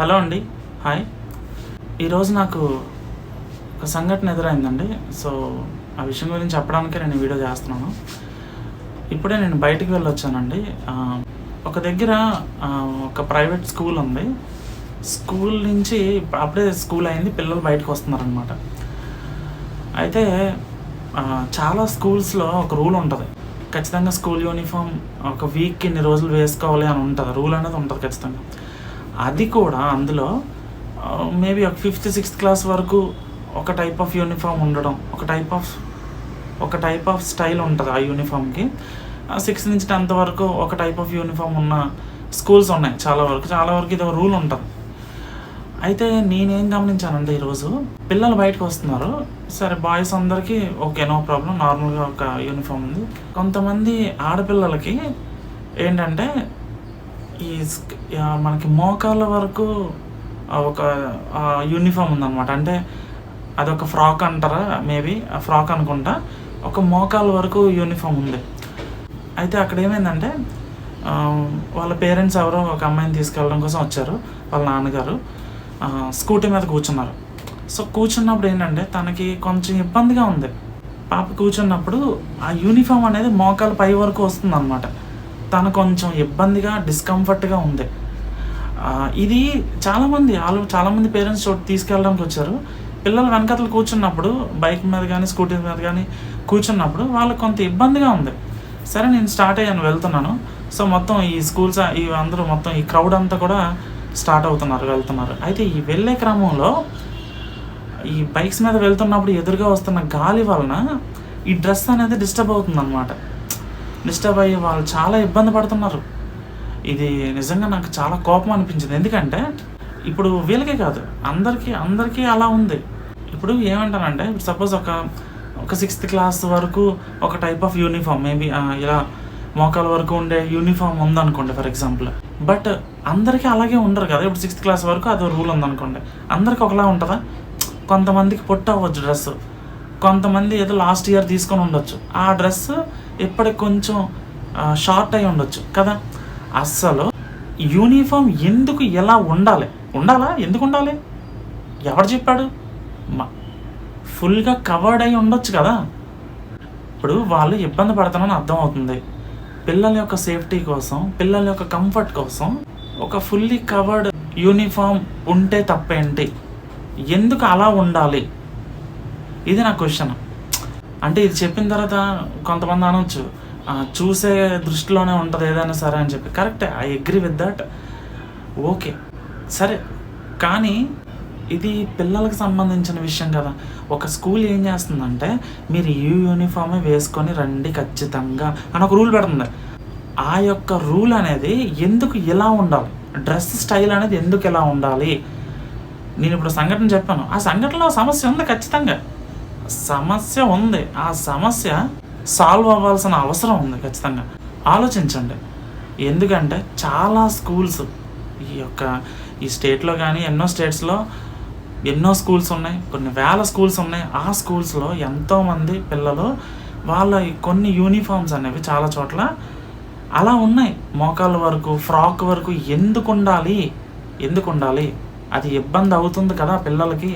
Hello అండి. Hi. ఈరోజు నాకు ఒక సంఘటన ఎదురైందండి. సో ఆ విషయం గురించి చెప్పడానికే నేను వీడియో చేస్తున్నాను. ఇప్పుడే నేను బయటికి వెళ్ళొచ్చానండి. ఒక దగ్గర ఒక ప్రైవేట్ స్కూల్ ఉంది. స్కూల్ నుంచి అప్పుడే స్కూల్ అయింది, పిల్లలు బయటకు వస్తున్నారనమాట. అయితే చాలా స్కూల్స్లో ఒక రూల్ ఉంటుంది. ఖచ్చితంగా స్కూల్ యూనిఫామ్ ఒక వీక్కి ఇన్ని రోజులు వేసుకోవాలి అని ఉంటుంది, రూల్ అనేది ఉంటుంది ఖచ్చితంగా. అది కూడా అందులో మేబీ ఒక 5th 6th క్లాస్ వరకు ఒక టైప్ ఆఫ్ యూనిఫామ్ ఉండడం, ఒక టైప్ ఆఫ్ స్టైల్ ఉంటుంది ఆ యూనిఫామ్కి. 6th నుంచి 10th వరకు ఒక టైప్ ఆఫ్ యూనిఫామ్ ఉన్న స్కూల్స్ ఉన్నాయి చాలా వరకు ఇది ఒక రూల్ ఉంటుంది. అయితే నేనేం గమనించానంటే, ఈరోజు పిల్లలు బయటకు వస్తున్నారు. సరే, బాయ్స్ అందరికీ ఓకే, నో ప్రాబ్లం, నార్మల్గా ఒక యూనిఫామ్ ఉంది. కొంతమంది ఆడపిల్లలకి ఏంటంటే ఈ మనకి మోకాళ్ళ వరకు ఒక యూనిఫామ్ ఉందన్నమాట. అంటే అదొక ఫ్రాక్ అంటారా, మేబీ ఫ్రాక్ అనుకుంటా. ఒక మోకాళ్ళ వరకు యూనిఫామ్ ఉంది. అయితే అక్కడ ఏమైందంటే, వాళ్ళ పేరెంట్స్ ఎవరో ఒక అమ్మాయిని తీసుకెళ్ళడం కోసం వచ్చారు. వాళ్ళ నాన్నగారు స్కూటీ మీద కూర్చున్నారు. సో కూర్చున్నప్పుడు ఏంటంటే, తనకి కొంచెం ఇబ్బందిగా ఉంది. పాప కూర్చున్నప్పుడు ఆ యూనిఫామ్ అనేది మోకాళ్ళ పై వరకు వస్తుంది అనమాట. తను కొంచెం ఇబ్బందిగా, డిస్కంఫర్ట్గా ఉంది. ఇది చాలామంది పేరెంట్స్ తీసుకెళ్ళడానికి వచ్చారు. పిల్లలు వెనకతలు కూర్చున్నప్పుడు, బైక్ మీద కానీ స్కూటీ మీద కానీ కూర్చున్నప్పుడు వాళ్ళకి కొంత ఇబ్బందిగా ఉంది. సరే, నేను స్టార్ట్ అయ్యాను, వెళ్తున్నాను. సో మొత్తం ఈ స్కూల్స్ అందరూ మొత్తం ఈ క్రౌడ్ అంతా కూడా స్టార్ట్ వెళ్తున్నారు. అయితే ఈ వెళ్ళే క్రమంలో ఈ బైక్స్ మీద వెళ్తున్నప్పుడు ఎదురుగా వస్తున్న గాలి వలన ఈ డ్రెస్ అనేది డిస్టర్బ్ అవుతుంది అనమాట. డిస్టర్బ్ అయ్యి వాళ్ళు చాలా ఇబ్బంది పడుతున్నారు. ఇది నిజంగా నాకు చాలా కోపం అనిపించింది. ఎందుకంటే ఇప్పుడు వీళ్ళకే కాదు, అందరికీ అలా ఉంది. ఇప్పుడు ఏమంటానంటే, సపోజ్ ఒక 6th క్లాస్ వరకు ఒక టైప్ ఆఫ్ యూనిఫామ్, మేబీ ఇలా మోకాల వరకు ఉండే యూనిఫామ్ ఉందనుకోండి ఫర్ ఎగ్జాంపుల్. బట్ అందరికీ అలాగే ఉండరు కదా. ఇప్పుడు 6th క్లాస్ వరకు అదో రూల్ ఉందనుకోండి, అందరికీ ఒకలా ఉంటుందా? కొంతమందికి పొట్ట అవ్వచ్చు డ్రెస్, కొంతమంది ఏదో లాస్ట్ ఇయర్ తీసుకొని ఉండొచ్చు. ఆ డ్రెస్ ఇప్పటికి కొంచెం షార్ట్ అయి ఉండొచ్చు కదా. అస్సలు యూనిఫామ్ ఎందుకు ఎలా ఉండాలా? ఎందుకు ఉండాలి? ఎవరు చెప్పాడు? ఫుల్గా కవర్డ్ అయి ఉండొచ్చు కదా. ఇప్పుడు వాళ్ళు ఇబ్బంది పడతానని అర్థం అవుతుంది. పిల్లల యొక్క సేఫ్టీ కోసం, పిల్లల యొక్క కంఫర్ట్ కోసం ఒక ఫుల్లీ కవర్డ్ యూనిఫామ్ ఉంటే తప్పేంటి? ఎందుకు అలా ఉండాలి? ఇది నా క్వశ్చన్. అంటే ఇది చెప్పిన తర్వాత కొంతమంది అనవచ్చు, చూసే దృష్టిలోనే ఉంటుంది ఏదైనా సరే అని చెప్పి. కరెక్టే, I agree with that. Okay, సరే. కానీ ఇది పిల్లలకు సంబంధించిన విషయం కదా. ఒక స్కూల్ ఏం చేస్తుందంటే, మీరు ఈ యూనిఫామే వేసుకొని రండి ఖచ్చితంగా అని ఒక రూల్ పెడుతుంది. ఆ యొక్క రూల్ అనేది ఎందుకు ఇలా ఉండాలి? డ్రెస్ స్టైల్ అనేది ఎందుకు ఇలా ఉండాలి? నేను ఇప్పుడు సంఘటన చెప్పాను. ఆ సంఘటనలో సమస్య ఉంది, ఖచ్చితంగా సమస్య ఉంది. ఆ సమస్య సాల్వ్ అవ్వాల్సిన అవసరం ఉంది ఖచ్చితంగా. ఆలోచించండి. ఎందుకంటే చాలా స్కూల్స్ ఈ స్టేట్లో కానీ ఎన్నో స్టేట్స్లో ఎన్నో స్కూల్స్ ఉన్నాయి, కొన్ని వేల స్కూల్స్ ఉన్నాయి. ఆ స్కూల్స్లో ఎంతోమంది పిల్లలు వాళ్ళ కొన్ని యూనిఫామ్స్ అనేవి చాలా చోట్ల అలా ఉన్నాయి. మోకాళ్ళ వరకు, ఫ్రాక్ వరకు ఎందుకు ఉండాలి? అది ఇబ్బంది అవుతుంది కదా, పిల్లలకి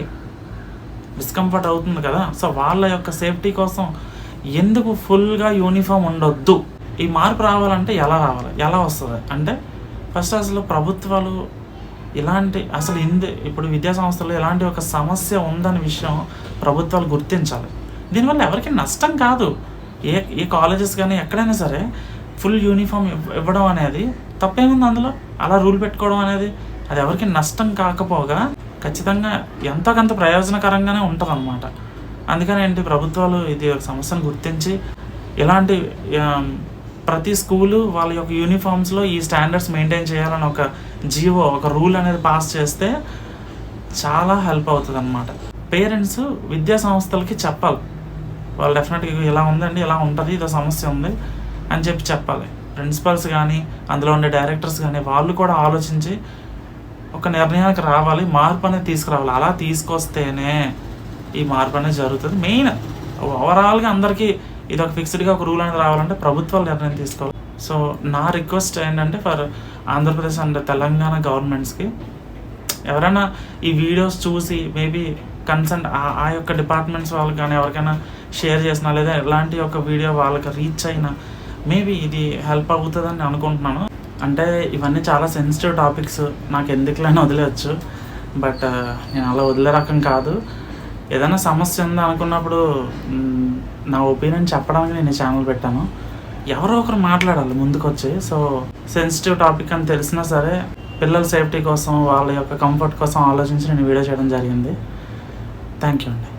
డిస్కంఫర్ట్ అవుతుంది కదా. సో వాళ్ళ యొక్క సేఫ్టీ కోసం ఎందుకు ఫుల్గా యూనిఫామ్ ఉండొద్దు? ఈ మార్పు రావాలంటే ఎలా వస్తుంది అంటే, ఫస్ట్ అసలు ప్రభుత్వాలు ఇప్పుడు విద్యా సంస్థలు ఇలాంటి ఒక సమస్య ఉందనే విషయం ప్రభుత్వాలు గుర్తించాలి. దీనివల్ల ఎవరికి నష్టం కాదు. ఏ కాలేజెస్ కానీ ఎక్కడైనా సరే ఫుల్ యూనిఫామ్ ఇవ్వడం అనేది తప్పేముంది అందులో? అలా రూల్ పెట్టుకోవడం అనేది అది ఎవరికి నష్టం కాకపోగా ఖచ్చితంగా ఎంతో కొంత ప్రయోజనకరంగానే ఉంటుంది అనమాట. అందుకని ప్రభుత్వాలు ఇది ఒక సమస్యను గుర్తించి ఇలాంటి ప్రతి స్కూలు వాళ్ళ యొక్క యూనిఫామ్స్లో ఈ స్టాండర్డ్స్ మెయింటైన్ చేయాలని ఒక రూల్ అనేది పాస్ చేస్తే చాలా హెల్ప్ అవుతుంది అనమాట. పేరెంట్స్ విద్యా సంస్థలకి చెప్పాలి, వాళ్ళు డెఫినెట్గా ఇలా ఉందండి, ఇలా ఉంటుంది, ఇదో సమస్య ఉంది అని చెప్పాలి. ప్రిన్సిపల్స్ కానీ అందులో ఉండే డైరెక్టర్స్ కానీ వాళ్ళు కూడా ఆలోచించి ఒక నిర్ణయానికి రావాలి, మార్పు అనేది తీసుకురావాలి. అలా తీసుకొస్తేనే ఈ మార్పు అనేది జరుగుతుంది. మెయిన్ ఓవరాల్గా అందరికీ ఇది ఒక ఫిక్స్డ్గా ఒక రూల్ అనేది రావాలంటే ప్రభుత్వాలు నిర్ణయం తీసుకోవాలి. సో నా రిక్వెస్ట్ ఏంటంటే, ఫర్ ఆంధ్రప్రదేశ్ అండ్ తెలంగాణ గవర్నమెంట్స్కి ఎవరైనా ఈ వీడియోస్ చూసి మేబీ కన్సర్న్ ఆ యొక్క డిపార్ట్మెంట్స్ వాళ్ళకి కానీ ఎవరికైనా షేర్ చేసినా లేదా ఎలాంటి ఒక వీడియో వాళ్ళకి రీచ్ అయినా మేబీ ఇది హెల్ప్ అవుతుందని అనుకుంటున్నాను. అంటే ఇవన్నీ చాలా సెన్సిటివ్ టాపిక్స్, నాకు ఎందుకులైనా వదిలేయచ్చు. బట్ నేను అలా వదిలే రకం కాదు. ఏదైనా సమస్య ఉందా అనుకున్నప్పుడు నా ఒపీనియన్ చెప్పడానికి నేను ఈ ఛానల్ పెట్టాను. ఎవరో ఒకరు మాట్లాడాలి ముందుకొచ్చి. సో సెన్సిటివ్ టాపిక్ అని తెలిసినా సరే పిల్లల సేఫ్టీ కోసం, వాళ్ళ యొక్క కంఫర్ట్ కోసం ఆలోచించి నేను వీడియో చేయడం జరిగింది. థ్యాంక్ యూ అండి.